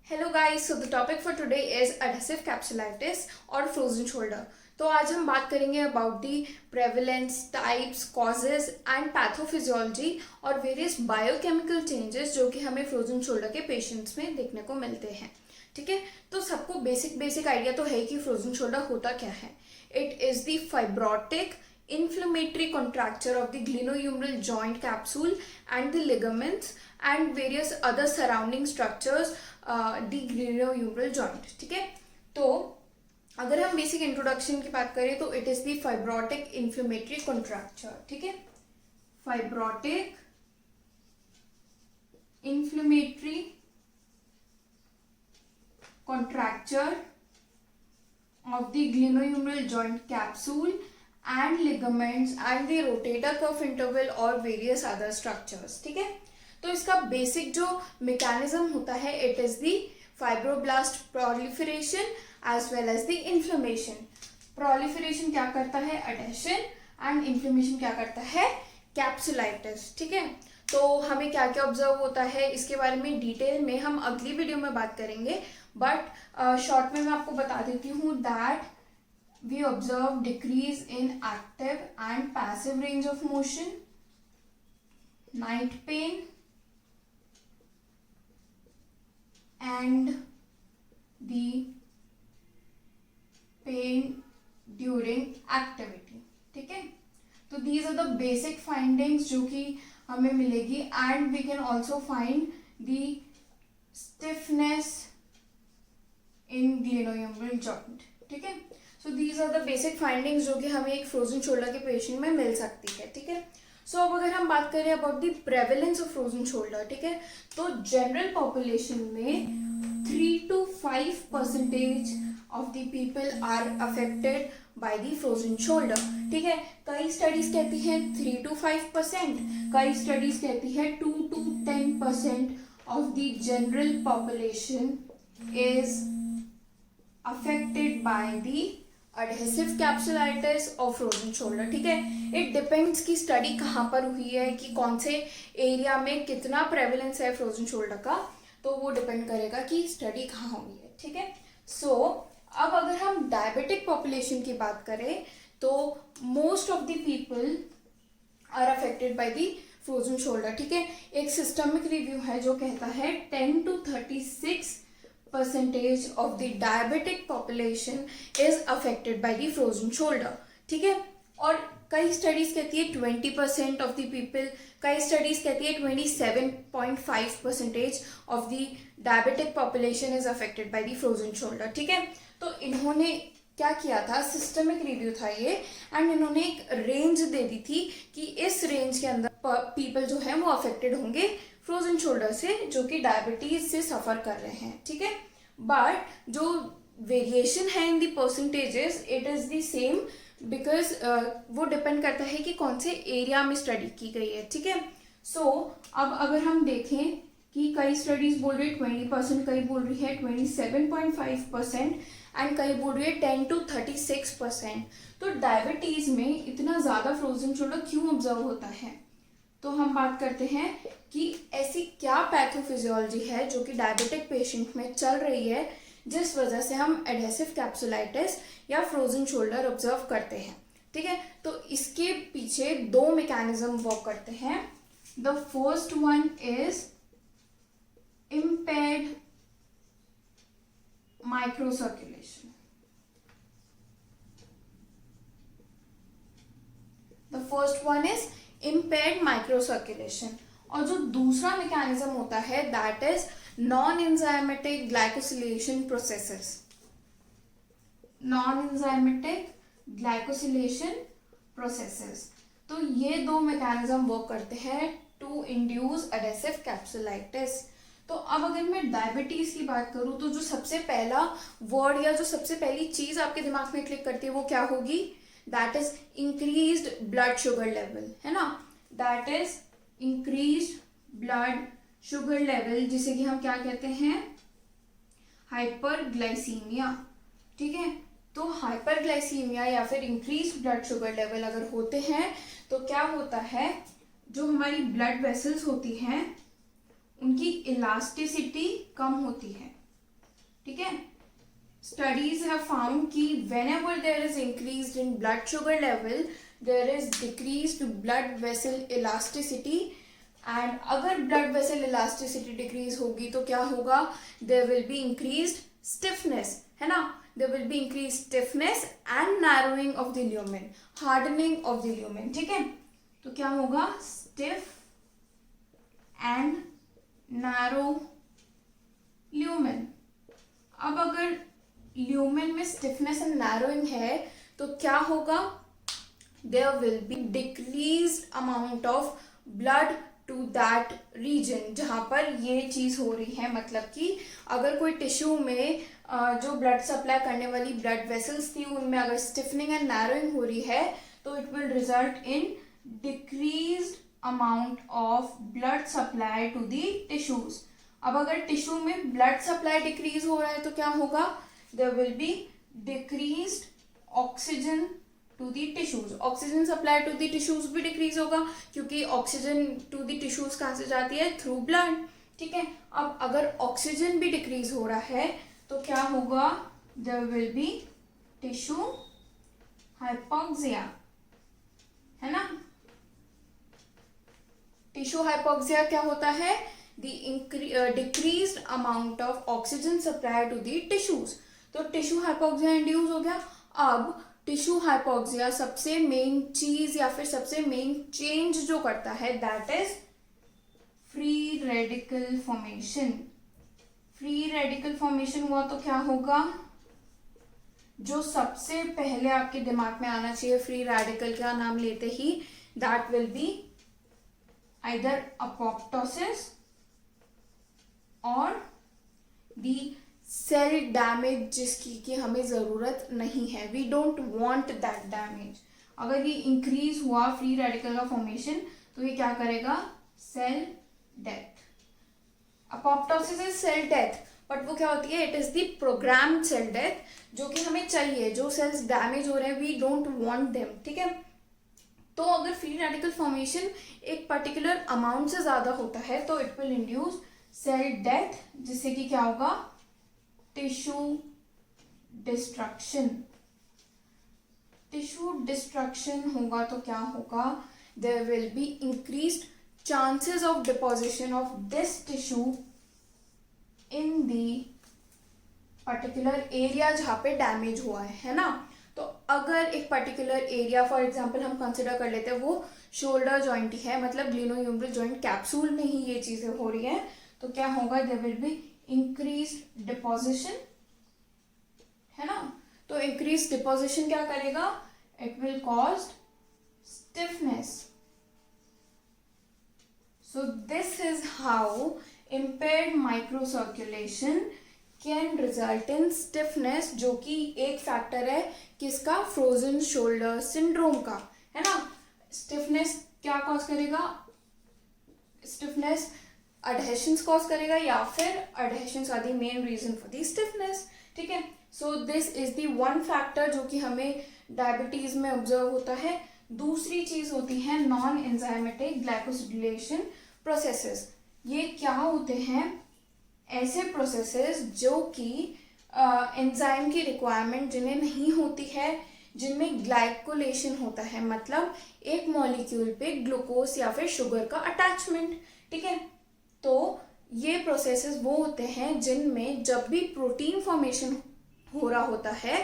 Hello guys, so the topic for today is adhesive capsulitis और frozen shoulder. तो आज हम बात करेंगे about the prevalence, types, causes and pathophysiology और वेरियस बायोकेमिकल चेंजेस जो कि हमें फ्रोजन शोल्डर के पेशेंट्स में देखने को मिलते हैं। ठीक है, तो सबको बेसिक आइडिया तो है कि फ्रोजन शोल्डर होता क्या है। It is the fibrotic inflammatory contracture of the glenohumeral joint capsule and the ligaments and various other surrounding structures the glenohumeral joint। ठीक है, तो अगर हम बेसिक इंट्रोडक्शन की बात करें तो it is the fibrotic inflammatory contracture. ठीक है, fibrotic inflammatory contracture of the glenohumeral joint capsule and ligaments and the rotator cuff interval और various other structures। ठीक है, तो इसका बेसिक जो मैकेनिज्म होता है it is the fibroblast proliferation as well as the inflammation. Proliferation क्या करता है, अडेशन, एंड इन्फ्लेमेशन क्या करता है, कैप्सुलाइटिस। ठीक है, तो हमें क्या क्या ऑब्जर्व होता है इसके बारे में डिटेल में हम अगली वीडियो में बात करेंगे, बट शॉर्ट में मैं आपको बता देती हूँ that we observe decrease in active and passive range of motion, night pain, and the pain during activity। ठीक है, तो these are the basic findings जो कि हमें मिलेगी, and we can also find the stiffness in glenohumeral joint। ठीक है, so these are the basic findings जो कि हमें एक फ्रोजन शोल्डर के पेशेंट में मिल सकती है। ठीक है, सो अब अगर हम बात करें about the prevalence of frozen shoulder, ठीक है, तो जनरल पॉपुलेशन में 3 to 5% of the people are affected by the frozen shoulder. ठीक है, कई स्टडीज कहती हैं 3 to 5%, कई स्टडीज कहती है 2 to 10% of the general population is affected by the adhesive capsulitis और फ्रोजन शोल्डर। ठीक है, इट डिपेंड्स कि स्टडी कहाँ पर हुई है, कि कौन से एरिया में कितना प्रेवलेंस है फ्रोजन शोल्डर का, तो वो डिपेंड करेगा कि स्टडी कहाँ हुई है। ठीक है, सो अब अगर हम डायबिटिक पॉपुलेशन की बात करें तो most of the people are affected by the frozen shoulder. ठीक है, एक सिस्टमिक रिव्यू है जो कहता है 10 to 36% of the diabetic population is affected by the frozen shoulder। ठीक है, और कई स्टडीज कहती है 20% ऑफ द पीपल, कई स्टडीज कहती है 27.5% of the diabetic population is affected by the frozen shoulder. ठीक है, तो इन्होंने क्या किया था, सिस्टमिक रिव्यू था ये, एंड इन्होंने एक रेंज दे दी थी कि इस रेंज के अंदर पीपल जो है वो अफेक्टेड होंगे फ्रोजन शोल्डर से, जो कि डायबिटीज से सफर कर रहे हैं। ठीक है, बट जो वेरिएशन है in the percentages it is the same, because वो डिपेंड करता है कि कौन से एरिया में स्टडी की गई है। ठीक है, सो अब अगर हम देखें कि कई स्टडीज बोल रही है 20%, कई बोल रही है 27.5%, एंड कई बोल रही है 10 to 36%। तो डायबिटीज में इतना ज़्यादा फ्रोजन शोल्डर क्यों ऑब्जर्व होता है, तो हम बात करते हैं कि ऐसी क्या पैथोफिजियोलॉजी है जो कि डायबिटिक पेशेंट में चल रही है जिस वजह से हम एडहेसिव कैप्सुलाइटिस या फ्रोजन शोल्डर ऑब्जर्व करते हैं। ठीक है, तो इसके पीछे दो मैकेनिज्म वर्क करते हैं। The first one is impaired microcirculation। The first one is impaired microcirculation, और जो दूसरा मैकेनिज्म होता है that is non enzymatic glycosylation processes. Non enzymatic glycosylation processes, तो ये दो मैकेनिज्म वर्क करते हैं टू इंड्यूस एडहेसिव कैप्सुलाइटिस। तो अब अगर मैं डायबिटीज की बात करूं तो जो सबसे पहला वर्ड या जो सबसे पहली चीज आपके दिमाग में क्लिक करती है वो क्या होगी, that is increased blood sugar level, है ना, that is increased blood sugar level, जिसे कि हम क्या कहते हैं, हाइपरग्लाइसीमिया। ठीक है, तो हाइपरग्लाइसीमिया या फिर इंक्रीज्ड ब्लड शुगर लेवल अगर होते हैं तो क्या होता है, जो हमारी ब्लड वेसल्स होती हैं उनकी इलास्टिसिटी कम होती है। ठीक है. Studies have found कि whenever there is increased in blood sugar level, there is decreased blood vessel elasticity. And अगर blood vessel elasticity decrease होगी तो क्या होगा? There will be increased stiffness, है ना? There will be increased stiffness and narrowing of the lumen, hardening of the lumen. ठीक है? तो क्या होगा? Stiff and narrow lumen. अब अगर ल्यूमेन में स्टिफनेस एंड नैरोइंग है तो क्या होगा? There will be decreased amount of blood to that region जहाँ पर ये चीज़ हो रही है. मतलब कि अगर कोई टिश्यू में जो ब्लड सप्लाई करने वाली ब्लड वेसल्स थी उनमें अगर स्टिफनिंग एंड नैरोइंग हो रही है तो it will result in decreased amount of blood supply to the tissues. अब अगर टिश्यू में ब्लड सप्लाई डिक्रीज हो रहा है तो क्या होगा? There will be decreased oxygen to the tissues. Oxygen supply to the tissues भी decrease होगा क्योंकि oxygen to the tissues कहाँ से जाती है? Through blood. ठीक है. अब अगर oxygen भी decrease हो रहा है तो क्या होगा? There will be tissue hypoxia, है ना? Tissue hypoxia क्या होता है? The decreased amount of oxygen supply to the tissues. तो टिश्यू हाइपोक्सिया इंड्यूस हो गया. अब टिश्यू हाइपोक्सिया सबसे मेन चीज या फिर सबसे मेन चेंज जो करता है that is free radical formation. Free radical formation हुआ तो क्या होगा? जो सबसे पहले आपके दिमाग में आना चाहिए फ्री रेडिकल का नाम लेते ही, that will be either apoptosis or the cell damage जिसकी कि हमें ज़रूरत नहीं है. We don't want that damage. अगर ये इंक्रीज हुआ फ्री रेडिकल का फॉर्मेशन तो ये क्या करेगा? Cell death. Apoptosis is cell death, but वो क्या होती है? It is the programmed cell death जो कि हमें चाहिए. जो सेल्स डैमेज हो रहे हैं वी डोंट वांट देम. ठीक है. तो अगर फ्री रेडिकल फॉर्मेशन एक पर्टिकुलर अमाउंट से ज़्यादा होता है तो it will induce cell death, जिससे कि क्या होगा? Tissue destruction. टिश्यू डिस्ट्रक्शन होगा तो क्या होगा? There will be increased chances of deposition of this tissue in the particular area जहाँ पे डैमेज हुआ है ना? तो अगर एक पर्टिकुलर एरिया फॉर एग्जांपल हम कंसिडर कर लेते हैं वो शोल्डर जॉइंट ही है, मतलब ग्लिनोह्यूमरल जॉइंट कैप्सूल में ही ये चीज़ें हो रही हैं, तो क्या होगा? There will be increased deposition, है ना? तो इंक्रीज डिपोजिशन क्या करेगा? It will cause stiffness. So this is how impaired microcirculation can result in stiffness, जो कि एक फैक्टर है किसका? फ्रोजन शोल्डर सिंड्रोम का, है ना? स्टिफनेस क्या कॉज करेगा? स्टिफनेस adhesions कॉज करेगा या फिर adhesions are the main reason for the stiffness. ठीक है. So this is the one factor जो कि हमें डायबिटीज में ऑब्जर्व होता है. दूसरी चीज होती है नॉन एंजाइमेटिक ग्लाइकोसिलेशन प्रोसेसेस. ये क्या होते हैं? ऐसे प्रोसेसेस जो कि एंजाइम की रिक्वायरमेंट जिन्हें नहीं होती है, जिनमें ग्लाइकोलेशन होता है, मतलब एक मॉलिक्यूल पे ग्लूकोज या फिर शुगर का अटैचमेंट. ठीक है. तो ये प्रोसेसेस वो होते हैं जिनमें जब भी प्रोटीन फॉर्मेशन हो रहा होता है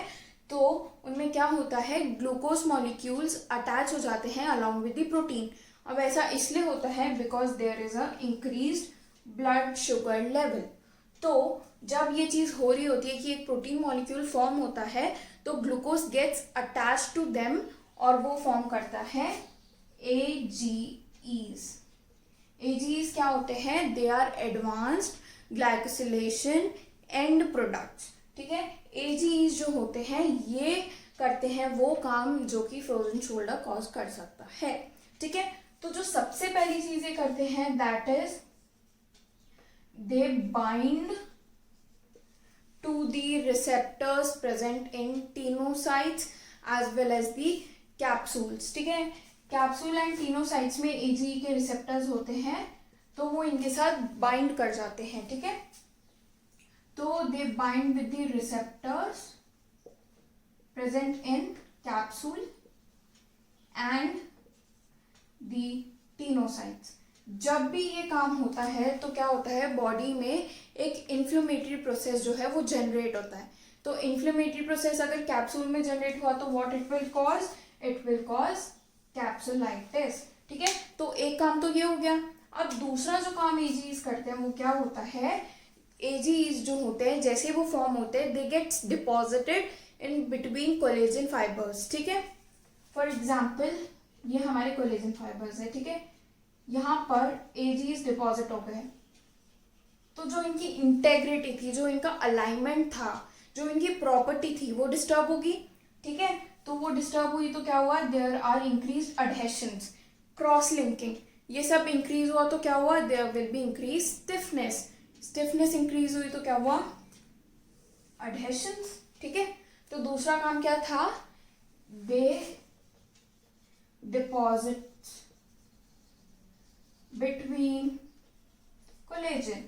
तो उनमें क्या होता है? ग्लूकोज मॉलिक्यूल्स अटैच हो जाते हैं अलॉन्ग विद द प्रोटीन. अब ऐसा इसलिए होता है because there is a increased blood sugar level. तो जब ये चीज़ हो रही होती है कि एक प्रोटीन मॉलिक्यूल फॉर्म होता है तो glucose gets attach to them और वो फॉर्म करता है AGEs. AGEs क्या होते हैं? They are advanced glycosylation end products. ठीक है. AGEs जो होते हैं ये करते हैं वो काम जो कि फ्रोजन शोल्डर कॉज कर सकता है. ठीक है. तो जो सबसे पहली चीज ये करते हैं that is they bind to the receptors present in tenocytes as well as the capsules. ठीक है. कैप्सूल एंड टीनोसाइट्स में AGE के रिसेप्टर्स होते हैं तो वो इनके साथ बाइंड कर जाते हैं. ठीक है. तो they bind with the receptors present in capsule and the tenocytes. जब भी ये काम होता है तो क्या होता है, बॉडी में एक इन्फ्लेमेटरी प्रोसेस जो है वो जनरेट होता है. तो इन्फ्लेमेटरी प्रोसेस अगर कैप्सूल में जनरेट हुआ तो what it will cause, it will cause capsulitis. ठीक है, तो एक काम तो ये हो गया. अब दूसरा जो काम एजीज करते हैं वो क्या होता है, एजीज जो होते हैं जैसे वो फॉर्म होते हैं they gets deposited in between collagen fibres. ठीक है, फॉर एग्जाम्पल ये हमारे कोलेजन फाइबर्स है. ठीक है, यहाँ पर एजीज डिपॉजिट हो गए, तो जो इनकी इंटेग्रिटी थी, जो इनका अलाइनमेंट था, जो इनकी प्रॉपर्टी थी वो डिस्टर्ब होगी. ठीक है, तो वो डिस्टर्ब हुई तो क्या हुआ, there are increase adhesions, cross linking, ये सब इंक्रीज हुआ तो क्या हुआ, there will be increase stiffness. Stiffness increase हुई तो क्या हुआ, अडहेशंस. ठीक है, तो दूसरा काम क्या था, they deposit between collagen,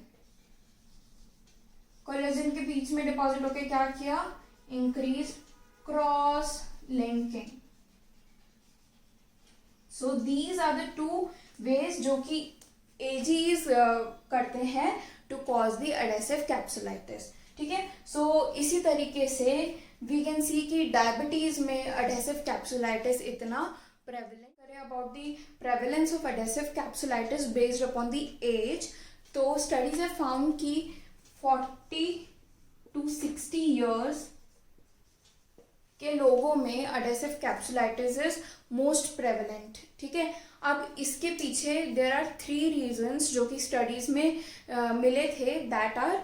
collagen के बीच में डिपॉजिट होके क्या किया, increase cross linking. So these are the two ways जो कि एजीज करते हैं to cause the adhesive capsulitis. ठीक है, सो इसी तरीके से वी कैन सी कि डायबिटीज में एडेसिव कैप्सुलाइटिस इतना प्रेवलेंट. करें about the prevalence of adhesive capsulitis based upon the age, तो स्टडीज हैव फाउंड कि 40 to 60 ईयर्स के लोगों में adhesive capsulitis is most prevalent. ठीक है, अब इसके पीछे देयर आर 3 रीजंस जो कि स्टडीज में मिले थे, दैट आर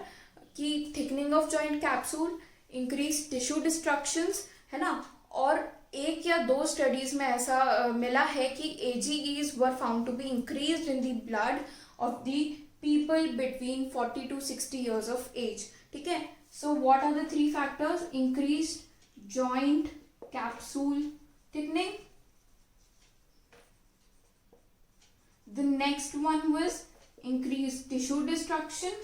कि thickening of joint capsule, increase tissue destructions, है ना, और 1 या 2 स्टडीज में ऐसा मिला है कि AGEs were found to be increased in the blood of the people between 40 to 60 years of age. ठीक है, so what are the 3 factors, increased joint capsule thickening, the next one was increased tissue destruction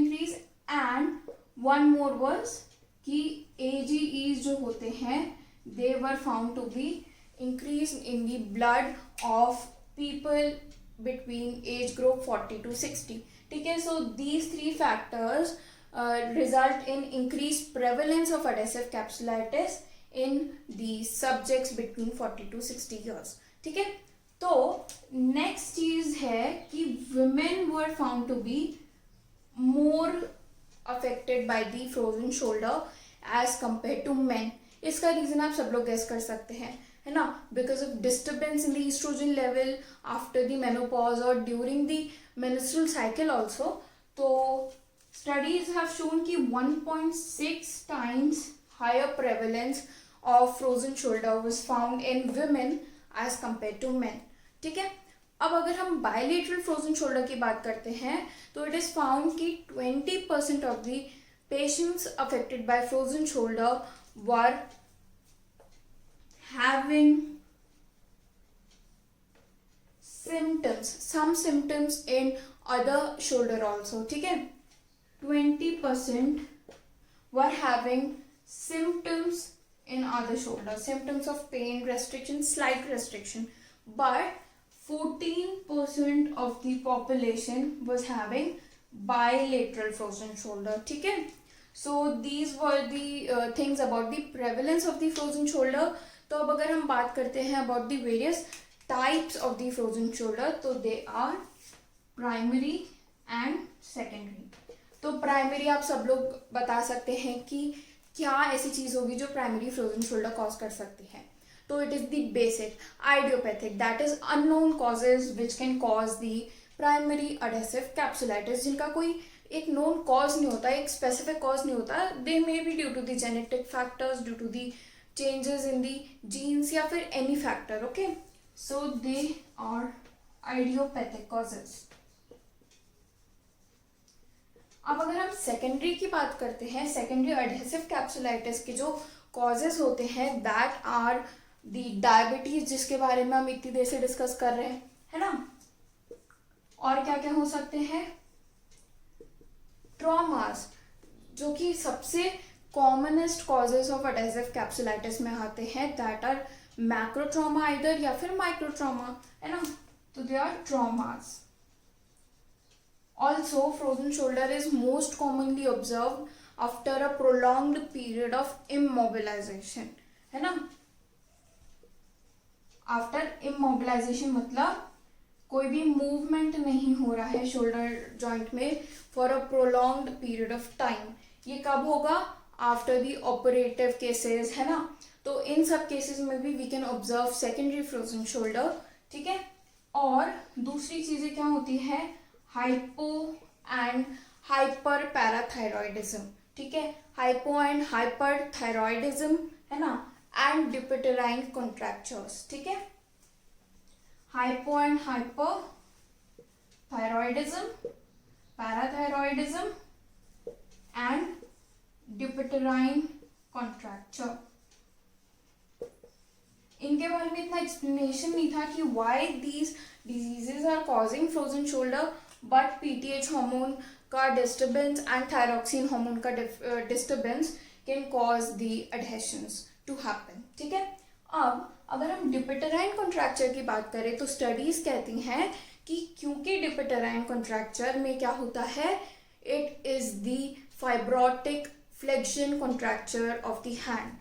increase, and one more was कि AGEs जो होते हैं they were found to be increased in the blood of people between age group 40 to 60. ठीक है, so these 3 factors result in increased prevalence of adhesive capsulitis in the subjects between 40 to 60 years. ठीक है, तो next चीज है कि women were found to be more affected by the frozen shoulder as compared to men. इसका reason आप सब लोग गेस कर सकते हैं, है ना, because of disturbance in the estrogen level after the menopause और during the menstrual cycle also. तो स्टडीज हैव शोन कि 1.6 times higher prevalence of frozen shoulder was found in women as compare to men. ठीक है, अब अगर हम bilateral frozen shoulder की बात करते हैं तो इट इज फाउंड कि 20% of the patients affected by frozen shoulder were having some symptoms in other shoulder also. ठीक है, 20% were having symptoms in other shoulder, symptoms of pain, restriction, slight restriction, but 14% of the population was having bilateral frozen shoulder. ठीक है, so these were the things about the prevalence of the frozen shoulder. तो अब अगर हम बात करते हैं about the various types of the frozen shoulder, तो they are primary and secondary. तो प्राइमरी आप सब लोग बता सकते हैं कि क्या ऐसी चीज होगी जो प्राइमरी फ्रोजन शोल्डर कॉज कर सकती है. तो it is the basic idiopathic, that is unknown causes which can cause the primary adhesive capsulitis, जिनका कोई एक नोन कॉज नहीं होता, एक स्पेसिफिक कॉज नहीं होता. They may be due to the genetic factors, due to the changes in the genes या फिर any factor. Okay, so they are idiopathic causes. अब अगर हम सेकेंडरी की बात करते हैं, सेकेंडरी एडहेसिव कैप्सुलाइटिस के जो कॉजेज होते हैं दैट आर द डायबिटीज, जिसके बारे में हम इतनी देर से डिस्कस कर रहे हैं, है ना, और क्या क्या हो सकते हैं, ट्रॉमास जो कि सबसे commonest causes of adhesive capsulitis में आते हैं, that are macro trauma either या फिर माइक्रो ट्रॉमा, है ना, तो they are traumas. Also, frozen shoulder is most commonly observed after a prolonged period of immobilization, है ना. आफ्टर इमोबिलाइजेशन मतलब कोई भी मूवमेंट नहीं हो रहा है शोल्डर जॉइंट में for a prolonged period of time. ये कब होगा? आफ्टर द ऑपरेटिव केसेस, है ना. तो इन सब केसेस में भी we can observe secondary frozen shoulder, ठीक है. और दूसरी चीजें क्या होती है? हाइपो एंड हाइपर पैराथायरॉयडिज्म, ठीक है. हाइपो एंड हाइपर थायरॉयडिज्म, है ना, एंड डिपिटेराइन कॉन्ट्रैक्चर्स, ठीक है. Hypo and hyperthyroidism, parathyroidism and Dupuytren contracture. इनके बारे में इतना एक्सप्लेनेशन नहीं था कि why these diseases are causing frozen shoulder, but PTH hormone का डिस्टर्बेंस एंड थायरॉक्सिन हार्मोन का disturbance can cause the adhesions to happen, ठीक है. अब अगर हम डिपिटेराइन कॉन्ट्रैक्चर की बात करें तो स्टडीज कहती हैं कि क्योंकि डिपिटेराइन कॉन्ट्रैक्चर में क्या होता है, it is the fibrotic flexion contracture of the hand.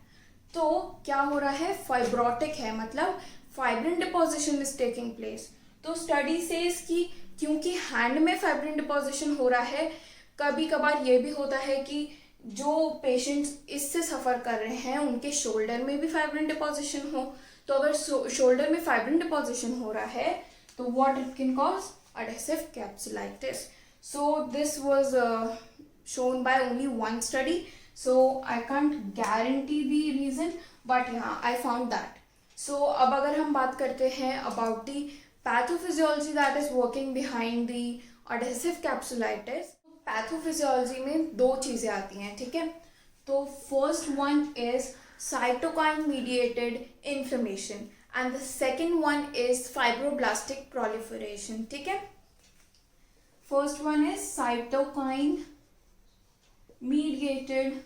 तो क्या हो रहा है? फाइब्रोटिक है, मतलब fibrin deposition is taking place. तो स्टडी सेज कि क्योंकि हैंड में फाइब्रिन डिपोजिशन हो रहा है, कभी कभार ये भी होता है कि जो पेशेंट्स इससे सफ़र कर रहे हैं उनके शोल्डर में भी फाइब्रिन डिपोजिशन हो. तो अगर शोल्डर में फाइब्रिन डिपोजिशन हो रहा है तो what it can cause? Adhesive capsulitis. So this was shown by only one study, so I can't guarantee the reason, but yeah, I found that. So अब अगर हम बात करते हैं about the pathophysiology that is working behind the adhesive capsulitis. Pathophysiology में दो चीज़ें आती हैं, ठीक है. तो first one is cytokine mediated inflammation and the second one is fibroblastic proliferation, ठीक है. First one is cytokine mediated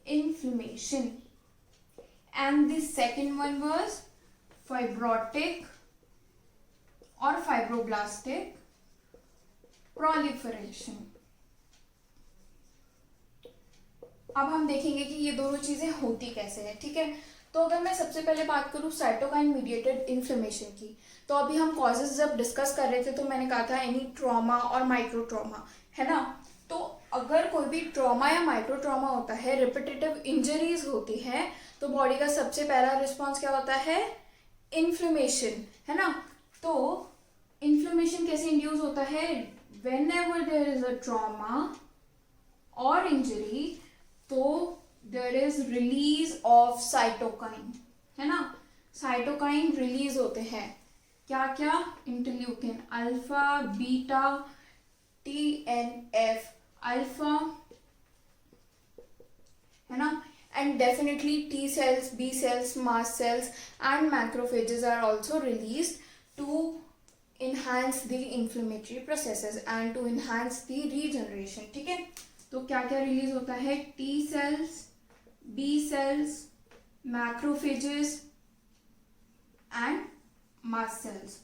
inflammation and the second one was fibrotic और फाइब्रोब्लास्टिक प्रोलिफरेशन. अब हम देखेंगे कि ये दोनों चीजें होती कैसे हैं, ठीक है. तो अगर मैं सबसे पहले बात करूँ साइटोकाइन मीडिएटेड इन्फ्लेमेशन की, तो अभी हम कॉजेज जब डिस्कस कर रहे थे तो मैंने कहा था एनी ट्रॉमा और माइक्रो ट्रॉमा, है ना. तो अगर कोई भी ट्रॉमा या माइक्रो ट्रॉमा होता है, रिपीटेटिव इंजरीज होती हैं, तो बॉडी का सबसे पहला रिस्पॉन्स क्या होता है? इन्फ्लेमेशन, है ना. तो इन्फ्लेमेशन कैसे इंड्यूस होता है? whenever there is a trauma or injury, तो there is release of cytokine, है ना. साइटोकाइन रिलीज होते हैं. क्या क्या? Interleukin alpha, beta, TNF alpha, है ना. And definitely T cells, B cells, mast cells and macrophages are also released to enhance the inflammatory processes and to enhance the regeneration, ठीक है. तो क्या क्या रिलीज होता है? T cells, B cells, macrophages and mast cells,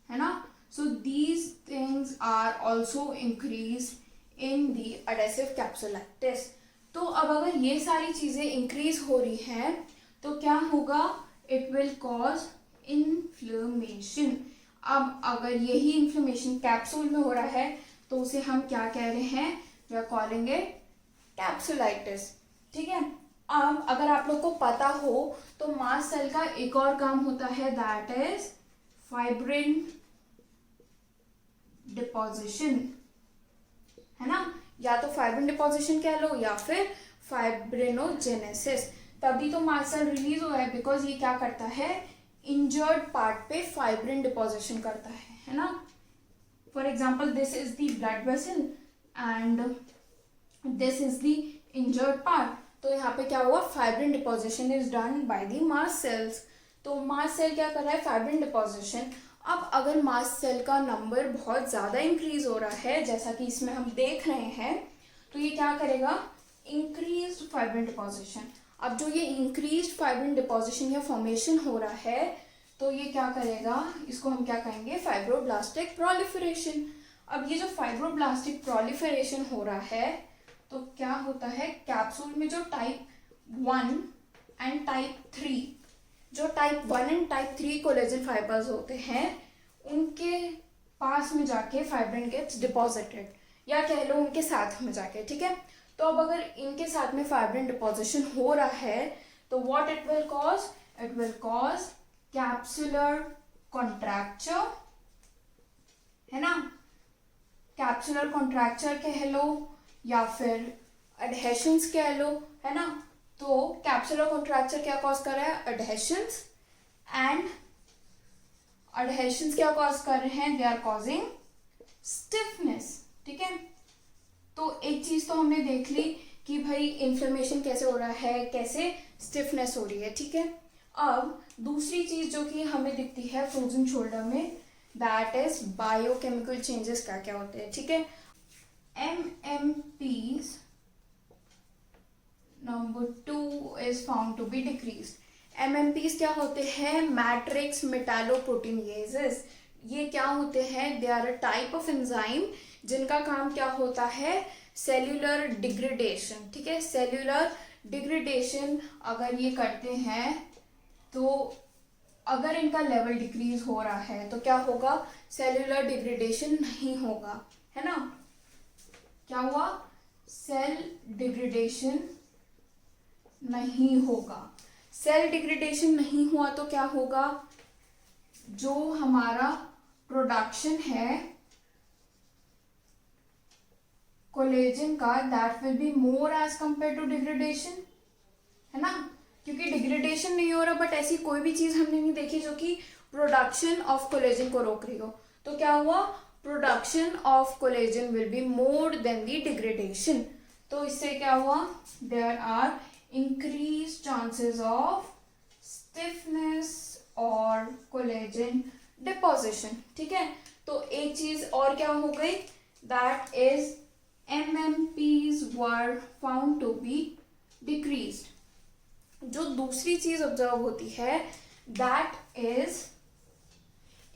है ना. So these things are also increased in the adhesive capsulitis. तो अब अगर ये सारी चीजें इंक्रीज हो रही हैं तो क्या होगा? It will cause inflammation. अब अगर यही इन्फ्लेमेशन कैप्सूल में हो रहा है तो उसे हम क्या कह रहे हैं? We are calling it capsulitis, ठीक है. अब अगर आप लोग को पता हो तो मास्ट सेल का एक और काम होता है, दैट इज फाइब्रिन डिपोजिशन, है ना. या तो फाइब्रिन डिपोजिशन कह लो या फिर फाइब्रिनोजेनेसिस. तभी तो मास्ट सेल रिलीज हुआ है, बिकॉज ये क्या करता है? इंजर्ड पार्ट पे फाइब्रिन डिपोजिशन करता है ना. For example this is the blood vessel and this is the injured part. तो यहाँ पे क्या हुआ? Fibrin deposition is done by the mast cells. तो मास्ट सेल क्या कर रहा है? Fibrin deposition. अब अगर मास्ट सेल का नंबर बहुत ज़्यादा इंक्रीज हो रहा है, जैसा कि इसमें हम देख रहे हैं, तो ये क्या करेगा, इंक्रीज्ड फाइब्रिन डिपोजिशन। अब जो ये इंक्रीज्ड फाइब्रिन डिपोजिशन या फॉर्मेशन हो रहा है, तो ये क्या करेगा, इसको हम क्या कहेंगे, फाइब्रोब्लास्टिक प्रोलिफरेशन। अब ये जो फाइब्रोब्लास्टिक प्रोलिफरेशन हो रहा है, तो क्या होता है, कैप्सूल में जो टाइप 1 एंड टाइप 3, जो type 1 and type 3 collagen fibres होते हैं, उनके पास में जाके फाइब्रिन गेट्स डिपॉजिटेड, या कह लो उनके साथ में जाके, ठीक है। तो अब अगर इनके साथ में फाइब्रिन डिपॉजिशन हो रहा है, तो what it will cause, it will cause capsular contracture, है ना, कैप्सुलर कॉन्ट्रैक्चर कह लो या फिर एडहेशंस कह लो, है ना। तो कैप्सुलर कॉन्ट्रैक्चर क्या कॉज कर रहा है, एडहेशंस, एंड एडहेशंस क्या कॉज कर रहे हैं, दे आर कॉजिंग स्टिफनेस, ठीक है। तो एक चीज तो हमने देख ली कि भाई इन्फ्लेमेशन कैसे हो रहा है, कैसे स्टिफनेस हो रही है, ठीक है। अब दूसरी चीज जो कि हमें दिखती है फ्रोजन शोल्डर में, दैट इज बायोकेमिकल चेंजेस क्या क्या होते हैं, ठीक है। MMPs number 2 is found to be decreased. MMPs क्या होते हैं, मैट्रिक्स मेटालोप्रोटीनेजेस। ये क्या होते हैं, they are a type of enzyme जिनका काम क्या होता है, सेल्यूलर डिग्रेडेशन, ठीक है। सेल्यूलर डिग्रेडेशन अगर ये करते हैं, तो अगर इनका लेवल डिक्रीज हो रहा है तो क्या होगा, सेल्यूलर डिग्रेडेशन नहीं होगा, है ना। क्या हुआ, सेल डिग्रेडेशन नहीं होगा। सेल डिग्रेडेशन नहीं हुआ तो क्या होगा, जो हमारा प्रोडक्शन है कोलेजन का, that will be more as compare to degradation, है ना। क्योंकि डिग्रेडेशन नहीं हो रहा, बट ऐसी कोई भी चीज हमने नहीं देखी जो कि प्रोडक्शन ऑफ कोलेजन को रोक रही हो। तो क्या हुआ, production of collagen will be more than the degradation. तो इससे क्या हुआ, there are increase chances of stiffness और कोलेजन डिपोजिशन, ठीक है। तो एक चीज और क्या हो गई, that is MMPs were found to be decreased। जो दूसरी चीज ऑब्जर्व होती है, that is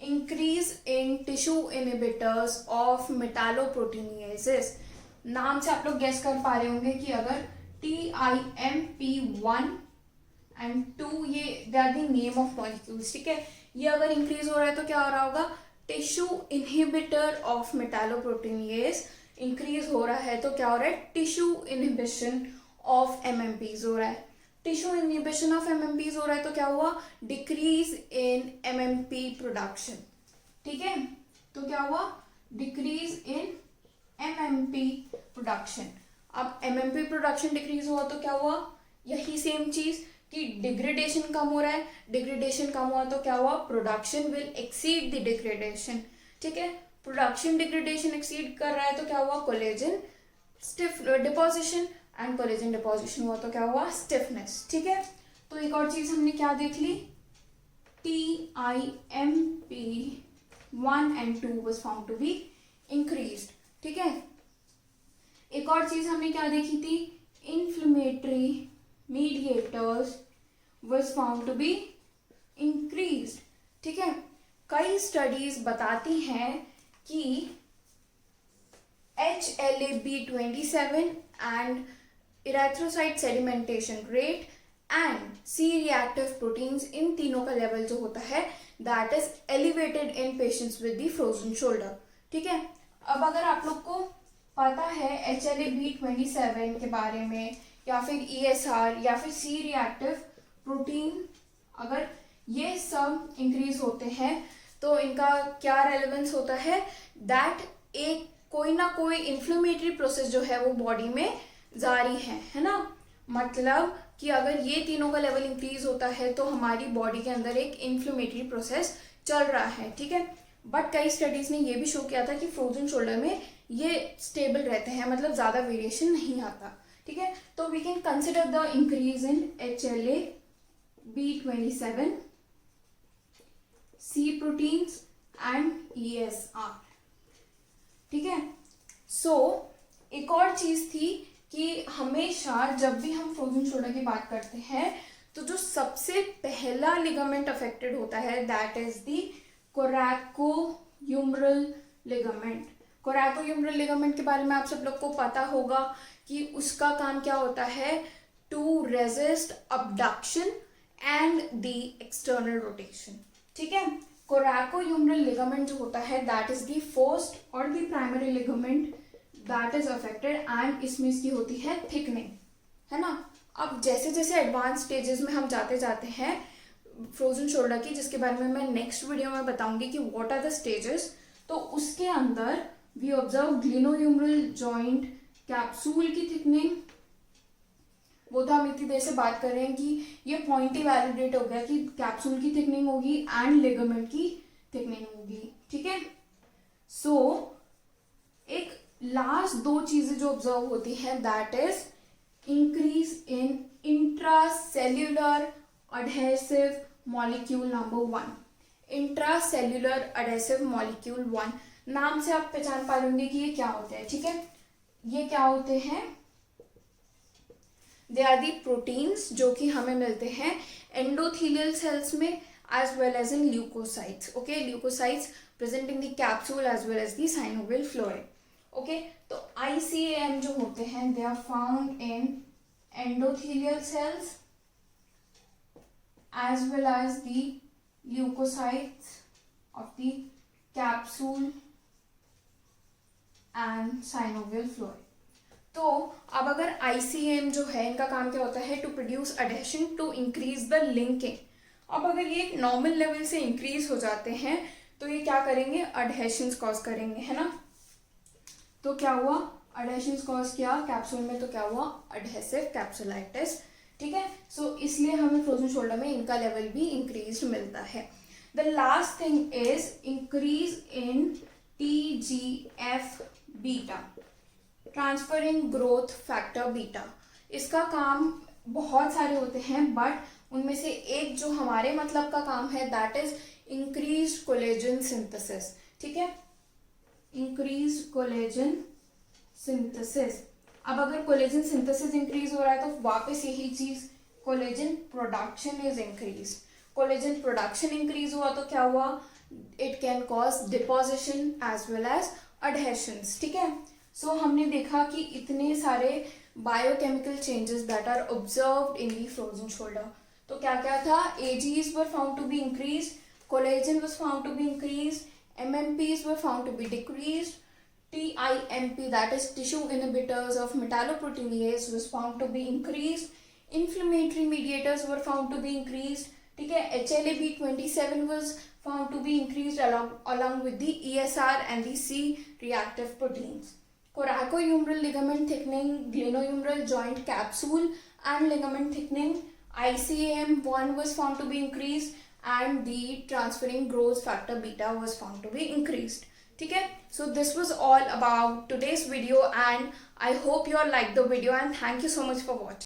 increase in tissue inhibitors of metalloproteinases. नाम से आप लोग गेस कर पा रहे होंगे कि अगर TIMP1 एंड 2 ये they are the name of molecules, ठीक है। ये अगर इंक्रीज हो रहा है तो क्या हो रहा होगा, tissue inhibitor of metalloproteinase increase हो रहा है, तो क्या हो रहा है, टिश्यू इनहिबिशन ऑफ MMPs हो रहा है। टिश्यू इनहिबिशन ऑफ MMPs हो रहा है तो क्या हुआ, डिक्रीज इन MMP प्रोडक्शन, ठीक है। तो क्या हुआ, डिक्रीज इन MMP प्रोडक्शन। अब MMP प्रोडक्शन डिक्रीज हुआ तो क्या हुआ, यही सेम चीज कि डिग्रेडेशन कम हो रहा है, डिग्रेडेशन कम हुआ तो क्या हुआ, production will exceed the degradation, ठीक है। प्रोडक्शन डिग्रेडेशन एक्सीड कर रहा है तो क्या हुआ, collagen stiff deposition, and collagen deposition हुआ तो क्या हुआ, स्टिफनेस, ठीक है। तो एक और चीज हमने क्या देख ली, TIMP1 and 2 was found to be increased, ठीक है। एक और चीज हमने क्या देखी थी, inflammatory mediators was found to be increased, ठीक है। कई स्टडीज बताती हैं कि HLA-B27 and erythrocyte sedimentation rate and C-reactive proteins, इन तीनों का लेवल जो होता है that is elevated in patients with the frozen shoulder, ठीक है। अब अगर आप लोग को पता है HLA-B27 के बारे में, या फिर ESR या फिर C-reactive प्रोटीन, अगर ये सब इंक्रीज होते हैं तो इनका क्या रेलेवेंस होता है, दैट एक कोई ना कोई इन्फ्लेमेटरी प्रोसेस जो है वो बॉडी में जारी है ना। मतलब कि अगर ये तीनों का लेवल इंक्रीज होता है तो हमारी बॉडी के अंदर एक इन्फ्लेमेटरी प्रोसेस चल रहा है, ठीक है। बट कई स्टडीज ने ये भी शो किया था कि फ्रोजन शोल्डर में ये स्टेबल रहते हैं, मतलब ज़्यादा वेरिएशन नहीं आता, ठीक है। तो we can consider the increase in HLA-B27, C proteins and ESR, ठीक है। सो एक और चीज़ थी कि हमेशा जब भी हम फ्रोजन शोल्डर की बात करते हैं तो जो सबसे पहला लिगामेंट अफेक्टेड होता है that is the coracohumeral ligament. Coracohumeral ligament के बारे में आप सब लोग को पता होगा कि उसका काम क्या होता है, to resist abduction and the external rotation. ठीक है, कोरैकोह्यूमरल लिगामेंट जो होता है दैट इज द फर्स्ट और the primary ligament that is affected and इसमें इसकी होती है थिकनिंग, है ना। अब जैसे जैसे एडवांस स्टेजेस में हम जाते जाते हैं फ्रोजन शोल्डर की, जिसके बारे में मैं नेक्स्ट वीडियो में बताऊंगी कि व्हाट आर द स्टेजेस, तो उसके अंदर we observe glenohumeral joint capsule की थिकनिंग। वो तो हम इतनी देर से बात कर रहे हैं कि ये पॉइंट ही वैलिडेट हो गया कि कैप्सूल की थिकनिंग होगी एंड लिगामेंट की थिकनिंग होगी। ठीक है, सो एक लास्ट दो चीजें जो ऑब्जर्व होती हैं that is increase in intracellular adhesive molecule number 1। intracellular adhesive molecule 1 नाम से आप पहचान पा लेंगे कि ये क्या होते हैं। ठीक है, ये क्या होते हैं, दे आर दी प्रोटीन्स जो कि हमें मिलते हैं एंडोथेलियल सेल्स में as well as in leukocytes. Okay, leukocytes present in the capsule as well as the synovial phloem. Okay, तो ICAM जो होते हैं they are found in endothelial cells as well as the leukocytes of the capsule and synovial phloem. तो अब अगर ICAM जो है इनका काम क्या होता है, to produce adhesion to increase the linking. अब अगर ये एक नॉर्मल लेवल से इंक्रीज हो जाते हैं तो ये क्या करेंगे, एडहेशंस कॉज करेंगे, है ना। तो क्या हुआ, एडहेशंस कॉज किया कैप्सूल में, तो क्या हुआ, एडहेसिव कैप्सुलाइटिस। ठीक है, सो इसलिए हमें फ्रोजन शोल्डर में इनका लेवल भी इंक्रीज मिलता है। The last thing is increase in TGF beta, transferring growth factor beta. इसका काम बहुत सारे होते हैं बट उनमें से एक जो हमारे मतलब का काम है that is increase collagen synthesis. ठीक है, इंक्रीज कोलेजन सिंथेसिस। अब अगर कोलेजन सिंथेसिस इंक्रीज हो रहा है तो वापस यही चीज, collagen production is increase. Collagen production increase हुआ तो क्या हुआ, it can cause deposition as well as adhesions. ठीक है, सो हमने देखा कि इतने सारे biochemical changes that are observed in the frozen shoulder. तो क्या क्या था, AGs were found to be increase, collagen was found to be increase, MMPs were found to be decreased, TIMP that is tissue inhibitors of metalloproteinase was found to be increased, inflammatory mediators were found to be increased, ठीक है, HLA-B27 was found to be increased along with the ESR and the C reactive proteins. Coracohumeral ligament thickening, glenohumeral joint capsule and ligament thickening, ICAM1 was found to be increased and the transferring growth factor beta was found to be increased. ठीक है, so this was all about today's video and I hope you all liked the video and thank you so much for watching.